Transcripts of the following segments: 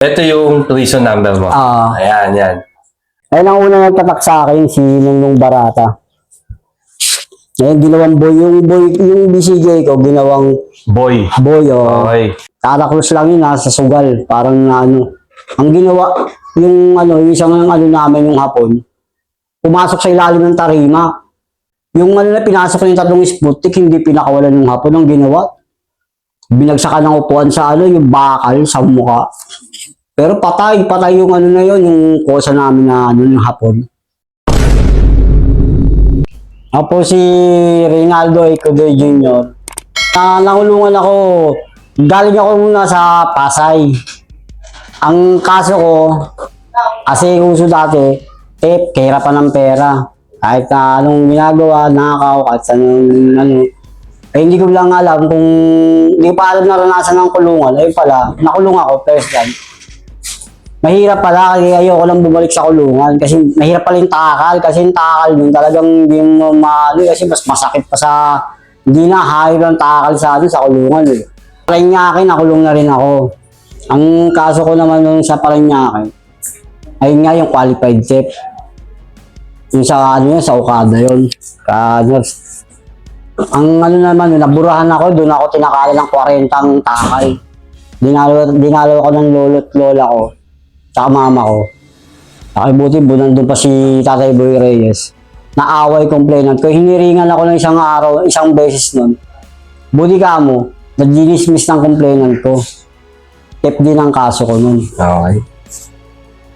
Ito yung reason number mo. Ayan, yan. Ayun ang una nagtatak sa akin, si Nungnung Barata. Ngayon, ginawang boy. Yung BCJ ko, ginawang Boy. Okay. Tataklus lang yun, sa sugal. Parang ang ginawa, yung isang namin yung hapon, pumasok sa ilalim ng tarima. Yung na pinasok na yung tatlong Sputnik, hindi pinakawalan yung hapon ang ginawa. Binagsakan ng upuan sa yung bakal sa mukha. Pero patay yung na yun, yung kosa namin na yung hapon. Ako si Reynaldo Ecuador Jr. Nakulungan ako, galing ako muna sa Pasay. Ang kaso ko, kasi uso dati, kahirapan ng pera. Kahit na anong ginagawa, nakakaw, kahit anong hindi ko lang alam kung hindi pa alam naranasan ng kulungan. Ayun pala, nakulong ako first time. Mahirap pala kasi ayoko lang bumalik sa kulungan kasi mahirap pala yung takal kasi yung takal nun talagang hindi mo kasi mas masakit pa sa hindi na high lang takal sa kulungan eh. Paranaque, nakulong na rin ako. Ang kaso ko naman nun sa Paranaque, ayun nga yung qualified theft. Yung sa sa Okada yun. Ang naman, naburahan ako, doon ako tinakala ng 40 takal. Dinalo ako ng lolo't lola ko. Tsaka mama ko. Nakibuti, nandun pa si Tatay Boy Reyes. Naaway complainant ko. Hiniringan ako ng isang araw, isang beses nun. Buti ka mo, nag-dismiss ng complainant ko. Tip din ang kaso ko nun. Okay.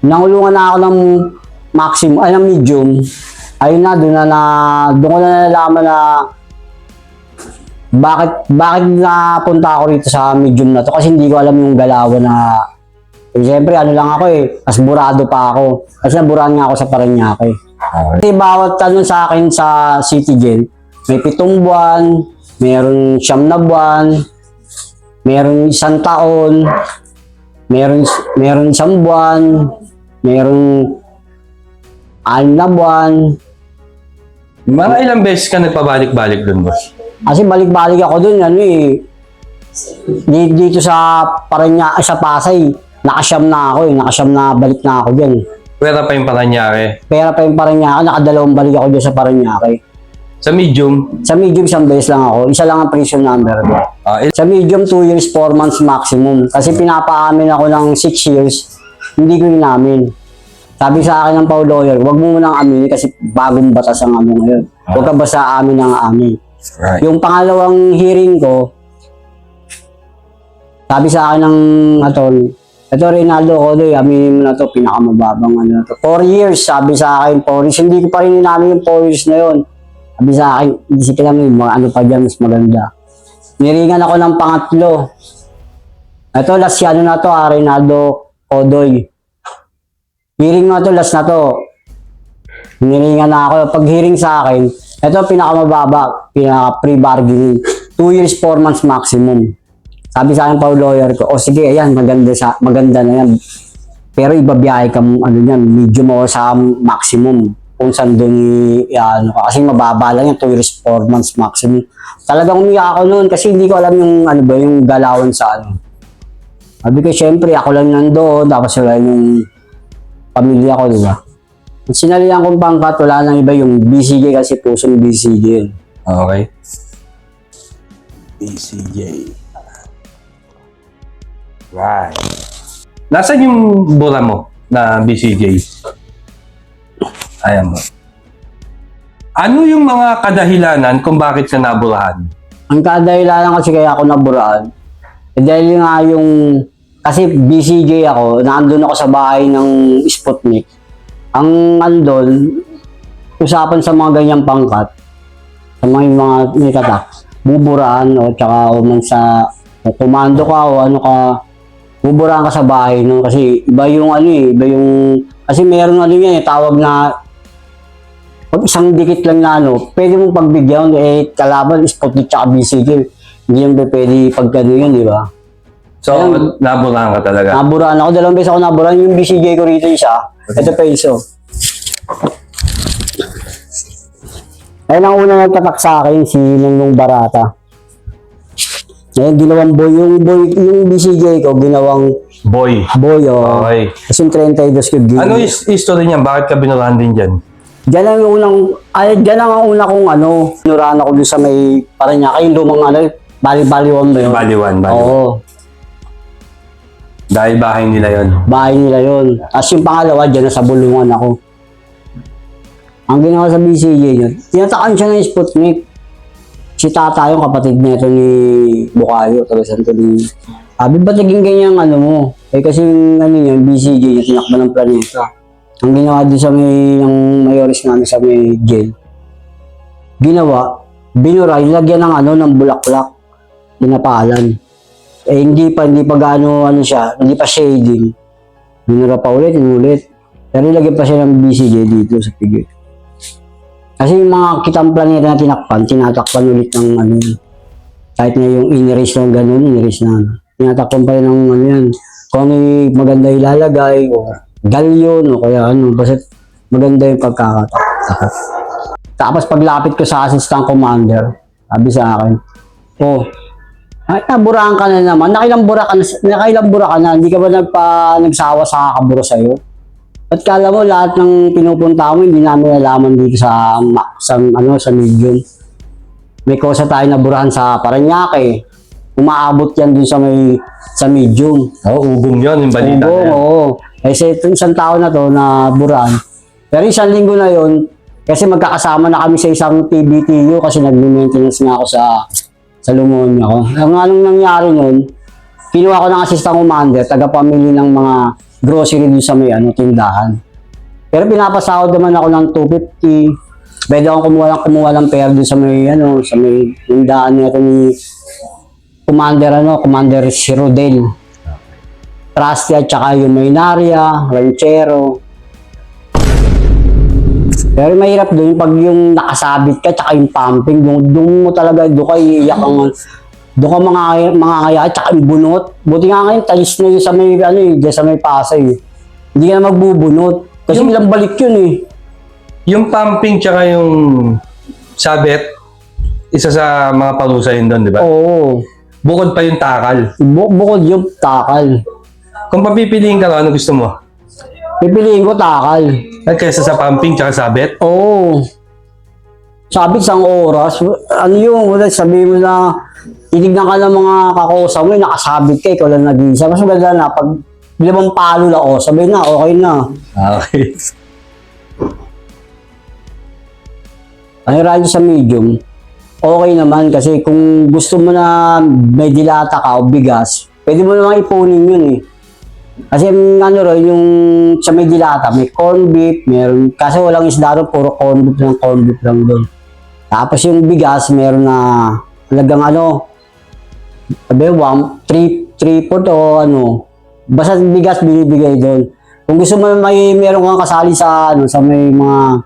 Nangulungan na ako ng maximum, ng medium. Ayun na, doon ko na nalaman na bakit napunta ako rito sa medium na to kasi hindi ko alam yung galawan na siyempre lang ako mas burado pa ako kasi naburahan nga ako sa Paranaque. Kasi bawat sa akin sa City Jail, may 7 buwan, meron 9 na buwan, meron 1 taon, meron 1 buwan, meron 6 na buwan. Mga ilang beses ka nagpabalik-balik dun, boss? Kasi balik-balik ako dun, dito sa Paranaque, sa Pasay, nakasyam na ako nakasyam na balik na ako dyan. Pera pa yung Paranaque? Pera pa yung Paranaque, nakadalawang balik ako dyan sa Paranaque. Sa medium? Sa medium, 1 beses lang ako, isa lang ang prison number. Sa medium, 2 years, 4 months maximum. Kasi pinapaamin ako ng 6 years, hindi ko inamin. Sabi sa akin ng Pau Lawyer, huwag mo munang aminin kasi bagong batas ang ngayon. Huwag ka basta amin ng amin. Right. Yung pangalawang hearing ko, sabi sa akin ng ito Reynaldo Codoy, aminin mo na to, pinakamababang na to. 4 years, sabi sa akin, 4 years. Hindi ko pa rin inamin yung 4 years na yun. Sabi sa akin, isipin namin, mga pa dyan, mas maganda. Niringan ako ng pangatlo. Ito, last na to, Reynaldo Codoy. Hearing na to, last na to. Niringan na ako. Pag hearing sa akin, ito pinakamababa, pinaka-pre-bargaining. 2 years, 4 months maximum. Sabi sa akin, Pau Lawyer ko, sige, ayan, maganda na yan. Pero ibabiyahe ka medium o sa maximum. Kung saan doon, kasi mababa lang yan, 2 years, 4 months maximum. Talagang umiyak ako noon kasi hindi ko alam yung, yung galawan sa Sabi ko, syempre, ako lang nandoon, tapos wala yung pamilya ko, diba? Sinalihan kong pangkat, wala nang iba yung BCJ kasi pusong BCJ yun. Okay. BCJ. Right. Nasaan yung bura mo na BCJ? Ayan mo. Ano yung mga kadahilanan kung bakit ka naburahan? Ang kadahilanan kasi kaya ako naburahan, dahil nga kasi BCJ ako, nandun ako sa bahay ng Sputnik. Ang usapan sa mga ganyang pangkat, sa mga may tatak, buburahan o tsaka komando ka o buburahan ka sa bahay kasi iba yung kasi meron tawag na pag isang dikit lang na pwede mong pagbigyan kalaban Sputnik tsaka BCJ, hindi yung pwede yun, di ba? So, naburahan ka talaga? Naburahan ako, 2 beses ako naburahan, yung BCJ ko rito isa, ito pa iso. Ayun ang una nagtatak sa akin, si Nungnung Barata. Ngayon, ginawang boy. Yung BCJ ko, ginawang Boy. Boy, oh. Okay. Kasi yung 32 ko, gay. Ano is history niyan? Bakit ka binurahan din dyan? Diyan ang unang, diyan ang una kong nurahan ako dun sa may, parang niya, yung lumang bali-baliwan ba yun? Baliwan. Oo, Dahil bahay nila yon. bahay nila yun. Tapos yung pangalawa, dyan sa bulungan ako. Ang ginawa sa BCJ yun, tinatakan siya ng Sputnik. Si tata yung kapatid nito ni Bukayo, taga Santo Niño. Sabi, ba't naging ganyan mo? Kasi yung yun, BCJ, yung tinakbo ng planeta. Ang ginawa din sa may, yung mayoris namin sa may jail, ginawa, binura, ilagyan ng ng bulaklak, pinapalan. Hindi pa gaano siya, hindi pa shading. Binura pa ulit. Pero ilagyan pa siya ng BCJ dito sa pigil. Kasi yung mga kitang planeta na tinatakpan ulit ng kahit na yung in-erase ng ganun, tinatakpan pa rin ng yan. Kung maganda ilalagay, o galyon, o kaya basta maganda yung pagkakatakot. Tapos paglapit ko sa assistant commander, sabi sa akin, naburahan ka na naman, nakailang bura ka na, hindi ka ba nagsawa sa kakabura sa'yo? At kala mo lahat ng pinupunta mo, hindi namin nalaman dito sa medium. May kosa tayo naburahan sa Paranaque. Umaabot yan dun sa medium. Ugong yun, yung balita na yan. Oo. Kasi isang tao na to na burahan. Pero isang linggo na yon, kasi magkakasama na kami sa isang TBTU kasi nag-maintenance nga ako sa Lumonia ko. Anong nangyari nun, kinuha ko ng assistant commander, taga-pamili ng mga grocery dun sa may tindahan. Pero pinapasahod naman ako ng 250. Pwede akong kumuha ng pera dun sa may tindahan nito ni Commander si Rodel. Trusty at saka yung Maynaria, Ranchero. Pero mahirap doon pag yung nakasabit ka tsaka yung pumping, doon mo talaga, doon ka iiyak ang doon ka mga kaya tsaka yung bunot. Buti nga ngayon, talis na yun sa may, sa may Pasay. Hindi ka na magbubunot. Kasi ilang balik yun eh. Yung pumping tsaka yung sabit, isa sa mga parusa yun doon, di ba? Oo. Bukod pa yung takal. Bukod yung takal. Kung papipiliin ka, ano gusto mo? Pipiliin ko takal. At kaysa sa pumping tsaka sabit? Oo. Sabit isang oras. Sabihin mo na, tinignan ka ng mga kakosa mo, nakasabit ka, ikaw lang nag-iisa. Mas maganda na, pag 5 palo na, sabihin na, okay na. Okay. Ang radyo sa medium, okay naman kasi kung gusto mo na may dilata ka o bigas, pwede mo naman ipunin yun eh. Kasi yung sa may dilata, may corn beef, meron, kasi walang isda ron, puro corn beef lang doon. Tapos yung bigas, meron na talagang 3/4 o basta bigas binibigay doon. Kung gusto mo meron kang kasali sa may mga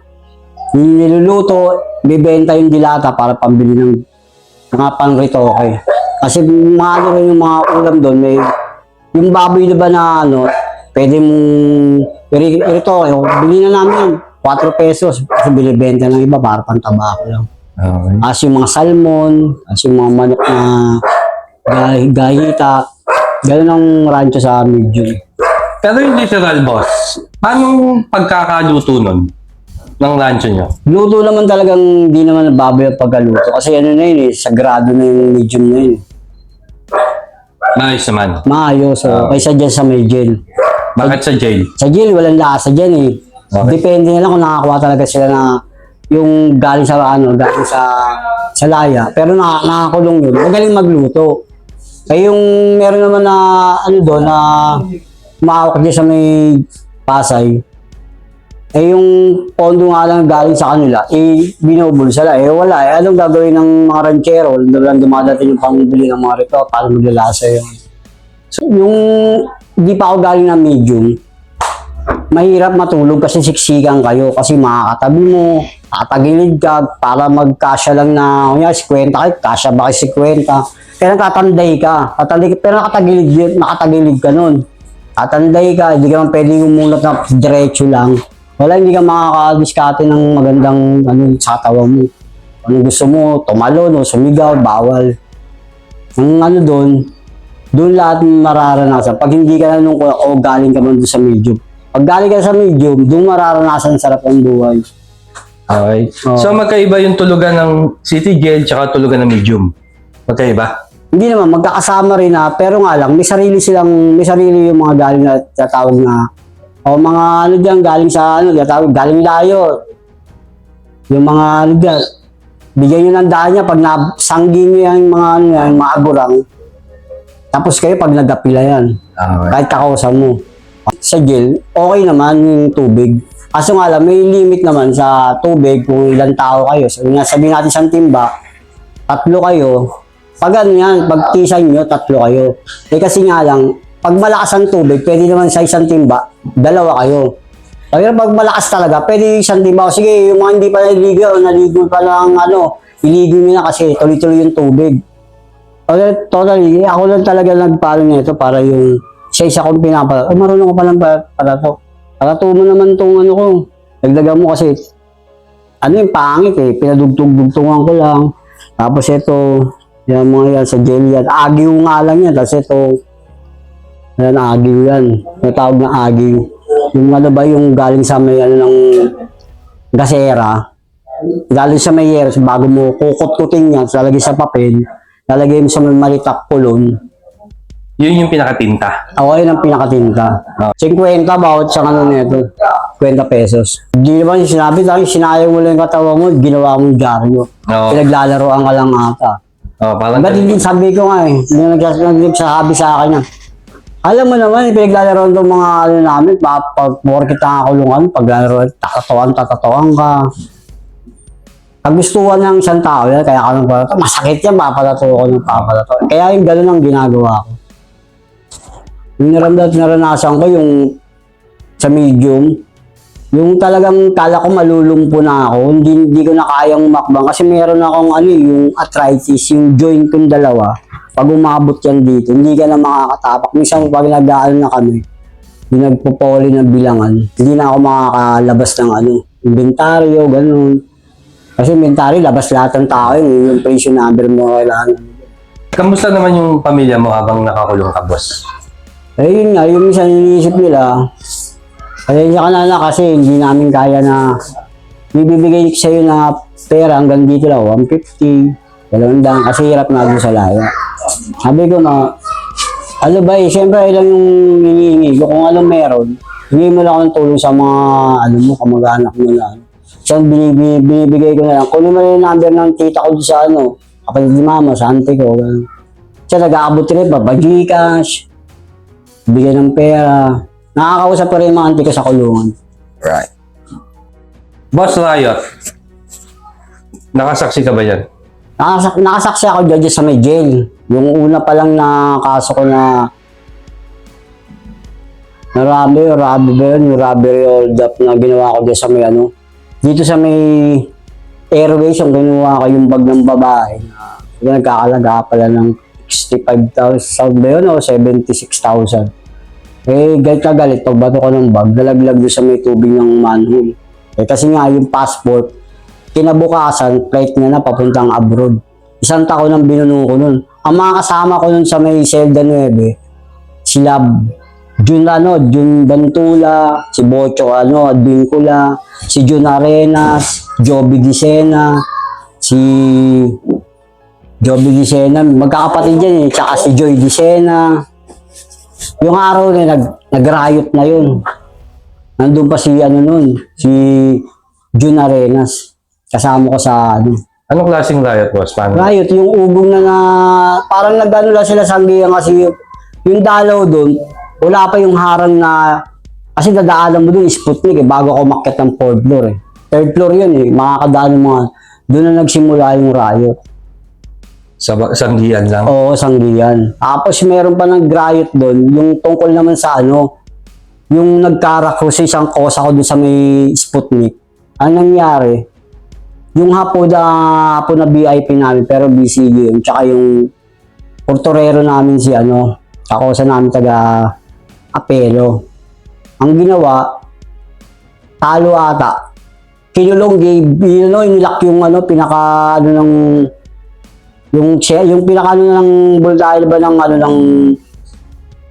niluluto, bibenta yung dilata para pambili ng mga pangritoke. Kasi yung mga ulam doon, may yung baboy diba na pwede mong iritoke, bili na namin 4 pesos kasi binibenta ng iba para pantabako lang. Okay. As yung mga salmon, as yung mga manok na gahita, gano'n ang rancho sa medium. Pero yung literal boss, paano pagkakaluto nun ng rancho nyo? Luto naman talagang di naman nababoy ang pagkaluto kasi na yun eh, sagrado na yung medium na yun. Maayos naman. Maayos, kaysa dyan sa may jail. Bakit sa jail? Sa jail, walang lasa dyan eh. Okay. Depende na lang kung nakakuha talaga sila na yung galing sa laya. Pero nakakulong yun. Magaling magluto. Kaya yung meron naman na doon na maawak dyan sa may Pasay. Yung pondo nga lang galing sa kanila, binubulsa lang. Wala. Anong gagawin ng mga ranchero? Lang dumadating yung pangibili ng mga rito, paano maglalasa yun. So, yung di pa ako galing ng medium, mahirap matulog kasi siksikan kayo kasi makakatabi mo, tatagilid ka para magkasya lang na 50 kayo, kasya ba kayo 50? Kaya natatanday ka, pero nakatagilid ka nun. Tatanday ka, hindi ka man pwede umunat na diretso lang. Wala, hindi ka makakadiskate ng magandang sa katawan mo. Ano gusto mo, tumalon o sumigaw, bawal. Ang doon, Doon lahat mararanasan. Pag hindi ka nanungkol o galing ka man doon sa medium. Pag galing ka sa medium, doon mararanasan sarap ng buhay. Okay. Oo. So magkaiba yung tulugan ng city jail tsaka tulugan ng medium. Magkaiba? Hindi naman, magkakasama rin pero nga lang, may sarili yung mga galing na tatawag na, o mga ano dyan, galing sa ano, tatawag, galing layo. Yung mga ano dyan, bigyan nyo ng daan niya pag nasanggi nyo yung mga ano yan, mga agurang. Tapos kayo pag nagapila yan, Okay. kahit kakausan mo. Sa jail, okay naman yung tubig. Kaso nga lang, may limit naman sa tubig kung ilang tao kayo. Sabihin natin isang timba, 3 kayo. Pag ano yan, pag tisan nyo, 3 kayo. Kasi nga lang, pag malakas ang tubig, pwede naman sa isang timba, 2 kayo. Pero pag malakas talaga, pwede isang timba. O sige, yung mga hindi pa naligo o naligo pa lang ano, iligo nyo na kasi tuloy-tuloy yung tubig. Totally, ako lang talaga nagpalo nito para yung isa kong pinapala. Marunong ko palang para to. Pagkatuo mo naman tong ano ko. Dagdagan mo kasi, ano yung pangit eh. Pinadugtong-dugtungan ko lang. Tapos ito, yung mga yan sa jail yan. Agiw nga lang yan. Tapos ito, yan, agiw yan. May tawag na agiw. Yung ano ba yung galing sa may ano ng gasera. Galing sa may yeros. Bago mo kukot-kutin yan, lalagay sa papel. Lalagay mo sa may malitak pulon. Yun yung pinakatinta. Ako yun ang pinakatinta. 50 bawat sa ano nito. 50 pesos. Hindi naman yung sinabi tayo, sinayang mo lang yung katawan mo, ginawa mong dyaryo. Oo. Pinaglalaroan ka lang ata. Oh, parang Hanggang din sabi ko nga eh, hindi nagsasabi sa akin yan. Alam mo naman, pinaglalaroan itong mga ano namin, pag kita nga kulungan, paglalaroan, tatatawan ka. Kagustuhan ng isang tao yan, kaya ka nang papalato. Masakit yan, papalato ko ng papalato. Kaya yung gano'n ang ginagawa ko. Yung naranasan ko yung sa medium, yung talagang kala ko malulumpo na ako, hindi ko na kayang umakbang kasi meron akong ano, yung arthritis, yung joint kong dalawa. Pag umabot yan dito, hindi ka na makakatapak. Minsan pag nag-aano na kami, yung nagpupoli ng bilangan, hindi na ako makakalabas ng ano, inventaryo, ganun. Kasi inventaryo, labas lahat ng tao yun, yung patient number mo kailangan. kamusta naman yung pamilya mo habang nakakulong ka, boss? Eh yun nga, yung minsan iniisip nila, pasensya ka na kasi hindi namin kaya na bibigay sa'yo na pera hanggang dito lang, 150, 200, kasi hirap na doon sa laya. Sabi ko na, ano ba eh, syempre ilang yung hinihingi ko, kung anong meron, hindi mo lang ako ng tulong sa mga, ano mo, kamag-anak mo lang. So, binibigay ko na lang, kunin mo lang yung number ng tita ko sa ano, kapatid ni mama, sa auntie ko, ganun. Siya nag-aabot rin pa, Gcash, bigyan ng pera. Nakakausap pa rin yung mga auntie ko sa kulungan. Right. Boss Riot, nakasaksi ka ba yan? Nakasaksi ako dyan sa may jail. Yung una pa lang na kaso ko na robbery ba yun? Yung robbery hold up na ginawa ko dyan sa may ano. Dito sa may airways, yung ginawa ko yung bag ng babae na nagkakalaga pala ng 65,000 ba yun o 76,000. Eh, galit na galit, pagbato ko ng bag, nalaglag doon sa may tubig ng manhole. Eh, kasi nga, yung passport, kinabukasan, flight niya na papuntang abroad. 1 taon ang binuno ko nun. Ang mga kasama ko nun sa may Celda 9, sila Jun Bantula, si Bocho Advincula, si Jun Arenas, Joby Dicena, magkakapatid yan eh, tsaka si Joy Dicena. Yung araw na nag-riot na yun. Nandun pa si si Jun Arenas. Kasama ko sa ano. Anong klaseng riot, boss? Paano? Riot, yung ugong na parang nag-ano lang sila sanggihan kasi yung dalaw doon, wala pa yung harang na, kasi dadaanan mo doon, Sputnik bago ako umakyat ng 4th floor eh. 3rd floor yun eh, makakadaan mo mga, doon na nagsimula yung riot. Sa sanggihan lang? Oo, sanggihan. Tapos meron pa nag-riot doon, yung tungkol naman sa ano, yung nagkarakro sa isang kosa ko doon sa may Sputnik. Ang nangyari, yung hapon na VIP namin, pero BCG yun, tsaka yung portorero namin si kakosa namin taga Apelo. Ang ginawa, talo ata. Kinulong, inilak yung pinaka, ng Yung pinaka ng bulldog ba ng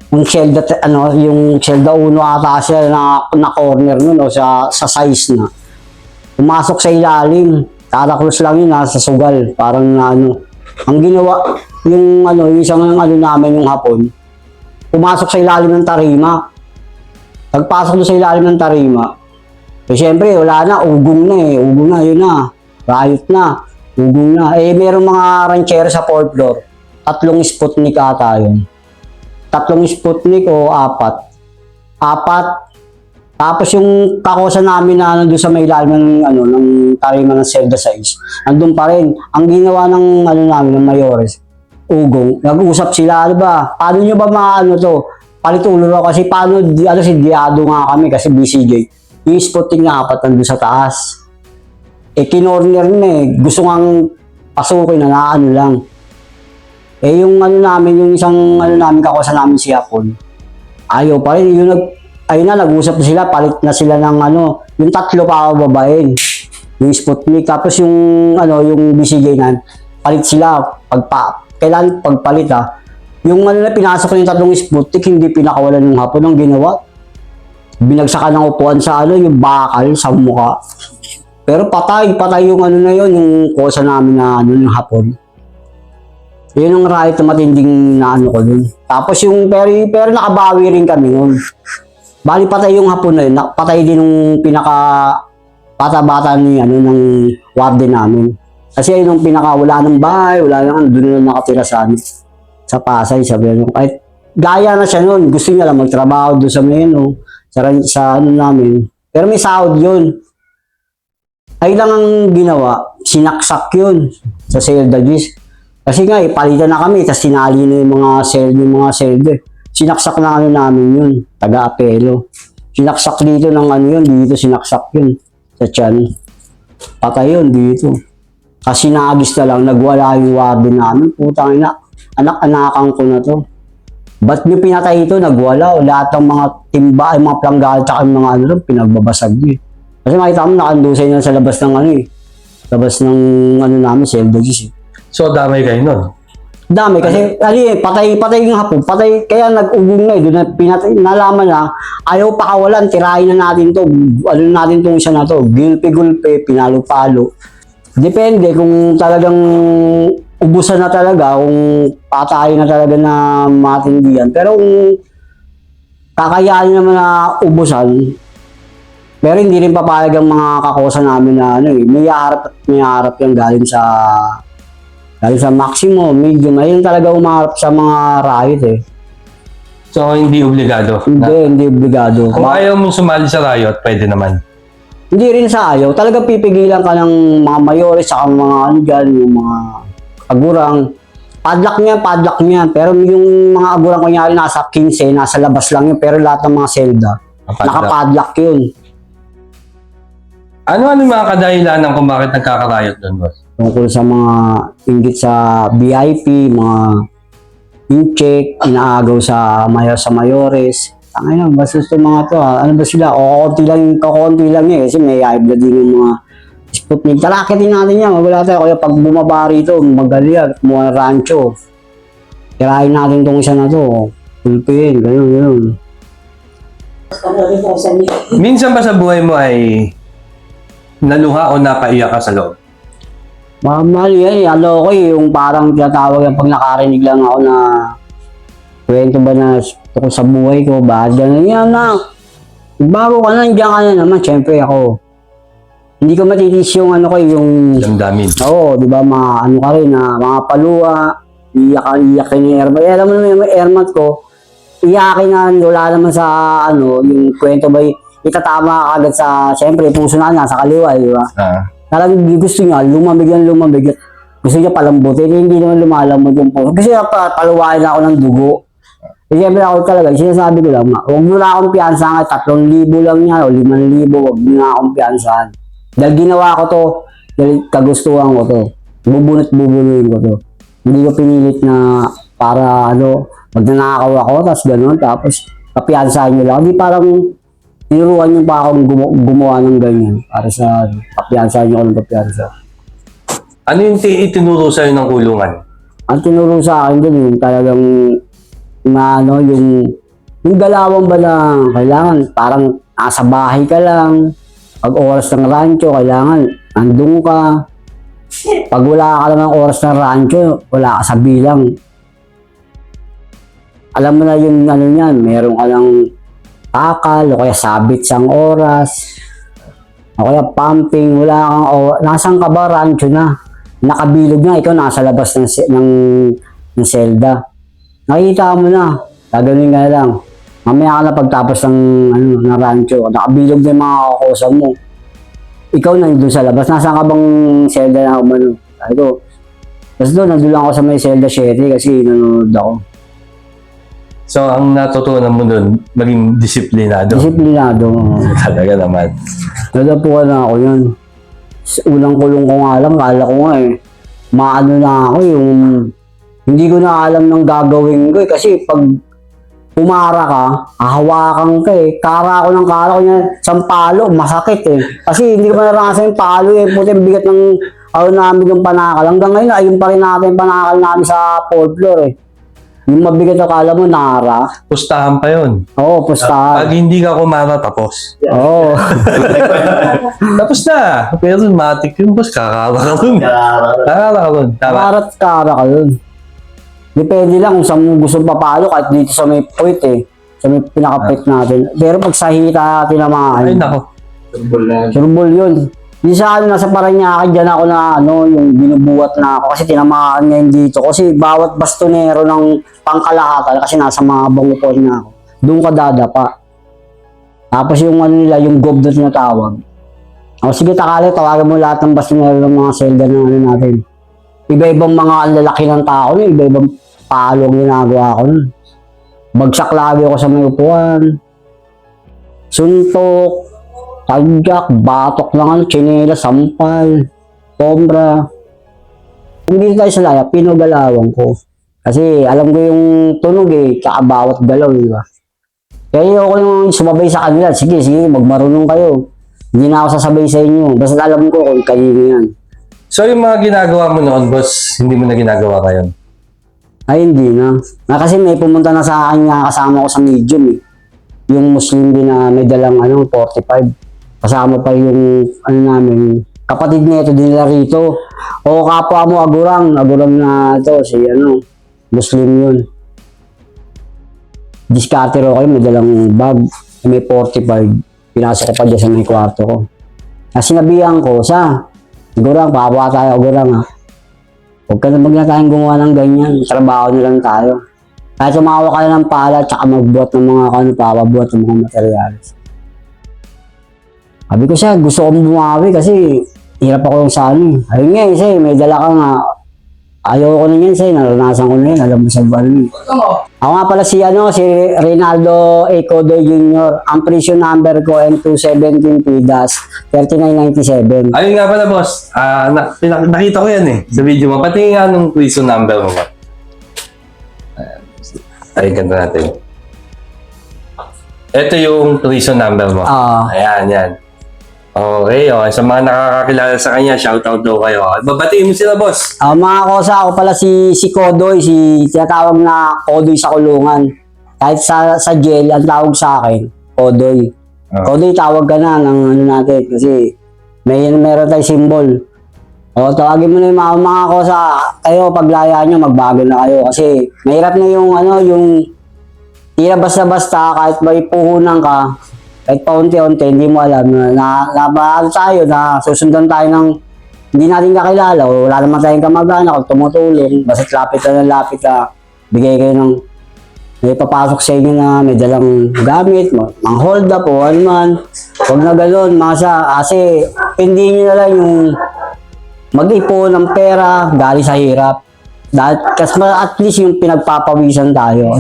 yung Zelda, yung Zelda 1 ata siya na corner nun o sa size na. Pumasok sa ilalim. Tataklos lang yun sa sugal. Parang ang ginawa, yung isang namin yung hapon, pumasok sa ilalim ng tarima. Pagpasok doon sa ilalim ng tarima, siyempre wala na, ugong na, yun na. Riot na, ugong na. Merong mga ranchero sa 4th floor. 3 Sputnik ata yun. 3 Sputnik o 4. 4. Tapos yung kakosa namin na nandun sa may ilalim ng tarima ng Zelda size, nandun pa rin. Ang ginawa ng namin, ng Mayores, ugong, nag-usap sila, ba? Paano nyo ba to? Palitulo raw kasi paano, si Diado nga kami kasi BCJ. Yung Sputnik na 4 nandun sa taas. Kinorner na gusto ngang pasukin na lang. Yung namin, yung isang namin kakosa namin si Hapon, ayaw pa rin. Ayun na, nag-usap na sila, palit na sila ng yung 3 pa babain. Yung Sputnik, tapos yung BCJ na, palit sila. Kailan pagpalit Yung na pinasok yung 3 Sputnik, hindi pinakawalan ng Hapon ang ginawa. Binagsakan ng upuan sa yung bakal sa mukha. Pero patay yung na yun, yung kosa namin na yung Hapon. Yun ang riot na matinding na ko dun. Tapos yung, pero nakabawi rin kami nun. Bali patay yung Hapon na yun, patay din yung pinaka bata-bata ng warden namin. Kasi yun yung pinaka wala ng bahay, wala nang doon na nakatira sa Pasay, sabi niya. Kahit gaya na siya noon, gusto niya lang magtrabaho doon sa namin. Pero may sahod yun. Ay lang ang ginawa, sinaksak yun sa Zelda Gis. Kasi nga, palitan na kami, tapos sinali na yung mga Zelda. Sinaksak na namin yun, taga-apelo. Sinaksak dito ng yun, dito sinaksak yun, sa tiyan. Patay yun dito. Kasi naagis na lang, nagwala yung warden namin. Putang ina, anak-anakan ko na to. Ba't nyo pinatay ito? Nagwala. Lahat ng mga timba, ay mga planggal, tsaka yung mga pinagbabasag nyo. Kasi makita mo, nakandusay na sa labas ng labas ng namin, Zelda Gis. So, damay kayo nun? Dami kasi patay yung Hapon, patay kaya nag-ugong na doon na pinatay, nalaman na ayaw pakawalan, tirahin na natin to, natin tong isa na to, gulpe-gulpe, pinalo-palo. Depende kung talagang ubusan na talaga, kung patayin na talaga na matindihan. Pero kung kakayanin naman na ubusan, pero hindi rin papayag ang mga kakosa namin na may harap yung galing sa maximum, medium, ayun talaga umarap sa mga riot So, hindi obligado? Hindi obligado. Kung ayaw mong sumali sa riot, pwede naman? Hindi rin sa ayaw. Talaga pipigilan ka ng mga mayores, saka mga yung mga agurang. Padlock niya. Pero yung mga agurang kunyari nasa 15, nasa labas lang yun. Pero lahat ng mga Zelda, nakapadlock yun. Ano yung mga kadahilanan kung bakit nagkaka-riot doon, boss? Tungkol sa mga inggit sa VIP, mga in-check, inaagaw sa mayores. Tangina, basta itong mga to ano ba sila? Kakunti lang kasi may high blood din yung mga Sputnik. Talakitin natin yan, wala tayo. Kaya pag bumaba rito, magalia, mga rancho. Tirahin natin itong isa na to. Pulpin, ganyan. Minsan ba sa buhay mo ay naluha o napaiyak ka sa loob? Mahal yan ko yung parang tinatawag yan pag nakarinig lang ako na kwento ba na tungkol sa buhay ko, bakit gano'n yan na. Bago ka na, nandiyan ka na naman, syempre ako. Hindi ko matitis yung yung... Damdamin. Oo, di ba, ka rin mga paluwa, iyak ni Ermat. Alam mo naman yung Ermat ko, iyakin na, wala naman sa yung kwento ba, itatama ka agad sa, syempre, puso na nasa kaliwa, di ba? Talagang gusto niya, lumamig. Gusto niya palambutin, hindi naman lumalambot yung puso. Kasi paluwain ako ng dugo. Siyempre ako talaga, sinasabi ko lang, huwag mo na akong piyansahan, 3,000 lang yan, o 5,000, huwag mo na akong piyansahan. Dahil ginawa ko to, dahil kagustuhan ko to, bubunutin ko to. Hindi ko pinilit na para magnanakaw ako, tapos gano'n, tapos kapiyansahan nyo lang. Hindi parang tinuruan nyo pa akong gumawa ng ganyan para sa kapiyansahan nyo ako ng kapiyansa. Ano yung itinuro sa'yo ng kulungan? Ang tinuro sa akin doon, yung talagang, na ano, yung galawan ba na kailangan, parang nasa bahay ka lang, pag oras ng rancho, kailangan, andun ka. Pag wala ka lang ng oras ng rancho, wala ka sa bilang. Alam mo na yung ano niyan, meron ka lang takal, o kaya sabit sang oras, o kaya pumping, wala kang, nasan ka ba, rancho na? Nakabilog na, ikaw nasa labas ng selda. Nakikita mo na, gagawin ka na lang. Mamaya ka na pagtapos ng rancho, nakabilog na yung mga kakusa mo. Ikaw na doon sa labas, nasaan ka bang selda na umano? Sabi ko, tapos doon, nandun lang ako sa may selda 7 kasi nanonood ako. So, ang natutunan mo dun, maging disiplinado. Disiplinado. Talaga naman. Nadapuan na ako yun. Unang kulong ko nga lang, kala ko nga maano na ako yung, hindi ko na alam ng gagawin ko kasi pag pumara ka, hahawakan ka kara ako ng kara ko niya, isang palo, masakit Kasi hindi ko pa naranasan yung palo puti ang bigat ng namin yung panakal. Hanggang ngayon, ayun pa rin natin yung panakal namin sa 4th floor Yung mabigat akala mo, nara. Pustahan pa yun. Oo, pustahan. Pag hindi ka kumara, tapos. Oo. Tapos na. Pero matik yun, boss. Kakara ka dun. Kakara ka dun. Tama. Karat kara ka dun. Depende lang kung saan mo gusto papalo, kahit dito sa may point sa may pinaka-point natin. Pero pag sa hita tinamaan, Ay, nako. surbol yun. Di sa nasa Paranaque, dyan ako na yung binubuhat na ako kasi tinamaan ngayon dito. Kasi bawat bastonero ng pangkalahatan, kasi nasa mga bangupon na ako, doon ka dadapa. Tapos yung nila, yung gob doon tinatawag. O sige, tawagan mo lahat ng bastonero ng mga selda ng natin. Iba-ibang mga lalaki ng tao iba-ibang palo ang ginagawa ko nun. Bagsak lagi ako sa may upuan. Suntok, tagyak, batok lang chinela, sampal, sombra. Hindi tayo sa laya, pinugalawan ko. Kasi alam ko yung tunog tsaka bawat galaw, di ba? Kaya ako yung sumabay sa kanila, sige, magmarunong kayo. Hindi na ako sasabay sa inyo, basta alam ko kung kanino yan. So, yung mga ginagawa mo noon, boss, hindi mo na ginagawa ngayon? Ay, hindi na. Kasi may pumunta na sa akin nga kasama ko sa medium Yung Muslim din na may dalang 45. Kasama pa yung namin, kapatid nito din nila rito. O kapwa mo agurang na ito, si Muslim yun. Discarter ako may dalang bag, may 45. Pinasok ko pa dyan sa may kwarto ko. Sinabihan ko, agurang, papawa tayo, agurang Huwag ka na tayong gumawa ng ganyan, trabaho na lang tayo. Kahit sumawa ka na ng pala, tsaka magbuhat ng mga papabuhat ng mga materials. Sabi ko gusto kong bumawi kasi hirap ako yung Ayun nga may dala ka nga. Ayaw ko na yan naranasan ko na yan, alam mo sa buwan. Ako nga pala si Reynaldo A. Codoy Jr. Ang prison number ko M217P-3997. Ayun nga pala, boss. Nakita ko yan sa video mo. Pati nga nung prison number mo ba? Ay, ganda natin. Ito yung prison number mo. Ayan, yan. Okay. Sa mga nakakakilala sa kanya, shoutout daw kayo. Babatiin mo sila, boss. Mga kosa, ako pala si Codoy, tinatawag na Codoy sa kulungan. Kahit sa jail, ang tawag sa akin, Codoy. Codoy, tawag ka na ng natin kasi meron tayong symbol. Tawagin mo na yung mga kosa, kayo, paglaya nyo, magbago na kayo. Kasi mahirap na yung tira basta-basta, kahit may puhunan ka, kahit paunti-unti, hindi mo alam na tayo, na susundan tayo ng hindi natin kakilala, o wala naman tayong kamag-anak, tumutulong, basta lapit ka, bigay kayo ng may papasok sa inyo na may dalang gamit, mga hold up o ano man, huwag na gano'n, kasi hindi nyo na lang yung mag-ipon ng pera, galing sa hirap. Kasi at least yung pinagpapawisan tayo.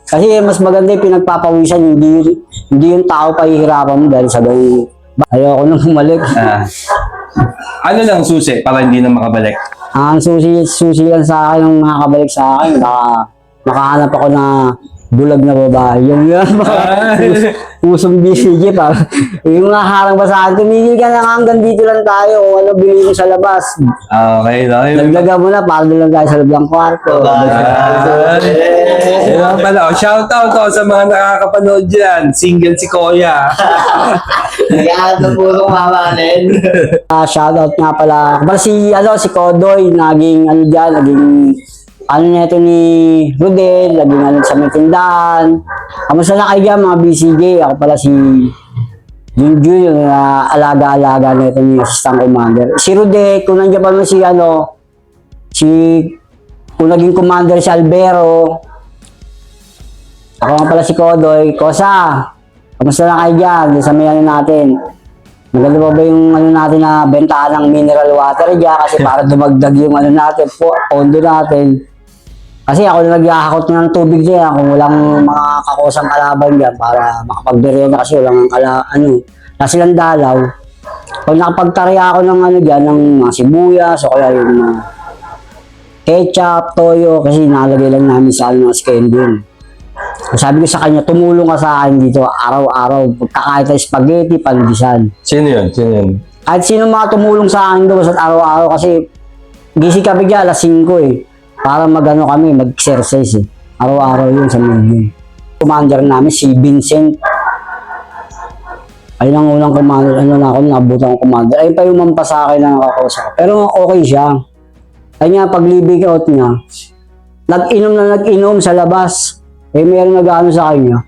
Kasi mas maganda yung pinagpapawisan, hindi yung tao pahihirapan mo dahil sa gawin. Ayoko nang bumalik. Ano lang susi para hindi na makabalik? Ang susi lang sa akin, yung makakabalik sa akin, makahanap ako na bulag na babae. Yung pusong BCG pa. Yung naharang ba sa akin, tumigil ka na nga, hanggang dito lang tayo. Kung ano bilhin mo sa labas. Okay, okay. Naglaga mo na, para doon lang tayo sa loob ng kwarto. Yun pala. Shoutout sa mga nakakapanood dyan. Single si Kuya. Nag-aaral na po itong mamanin. Shoutout nga pala. Kapag si Kodoy, naging neto ni Rodel, naging sa may tindahan. Kamusta na kayo dyan, mga BCJ? Ako pala si Junjun, yung alaga-alaga neto ni Assistant Commander. Si Rodel, kung nandiyan pa naman kung naging commander si Albero. Ako nga pala si Kodoy. Kosa, kamusta na kayo dyan? Sa may natin. Maganda pa ba yung natin na bentahan ng mineral water dyan kasi para dumagdag yung natin, pondo natin. Kasi ako na naghahakot ng tubig dyan kung walang mga kakosang kalaban dyan para makapagberena kasi walang nasilang dalaw. Pag nakapagtarya ako ng dyan, ng mga sibuyas o kaya yung ketchup, toyo, kasi nalagay lang namin sa scandal. Sabi ko sa kanya, tumulong ka sa akin dito araw-araw. Pagkakait ng spaghetti, pandisan. Sino yun? Kahit sino mga tumulong sa akin doon sa araw-araw kasi gising kami dyan, alas 5 eh. Para mag-exercise eh. Araw-araw yun sa medium. Commander namin, si Vincent. Ayun ang unang commander, nabutan ko commander. Ayun pa yung mampa sa akin na nakakausap. Pero okay siya. Ayun nga, pag-living out niya, nag-inom sa labas. Eh, meron nag-ano sa kanya.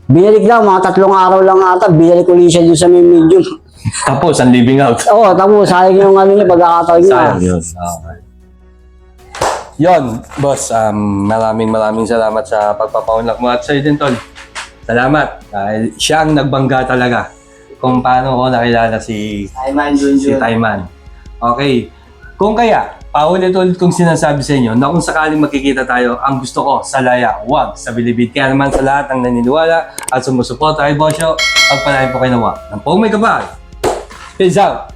Binalik lang, mga 3 araw lang ata, binalik ulit siya dun sa may medium. Tapos, ang living out. Oo, tapos, sayang yung niya, pagkakataon niya. Sayang yun. Okay. Yon, boss, maraming salamat sa pagpapaunlak mo at sa'yo din, Tol. Salamat. Dahil siya ang nagbangga talaga kung paano ko nakilala si Tayman. Okay. Kung kaya, paulit-ulit kong sinasabi sa inyo na kung sakaling magkikita tayo, ang gusto ko sa laya, wag sa bilibid. Kaya naman sa lahat ng naniniwala at sumusuporta kay Bosyo, pagpalain po kayo na wag. Ng pong may kabal. Peace out!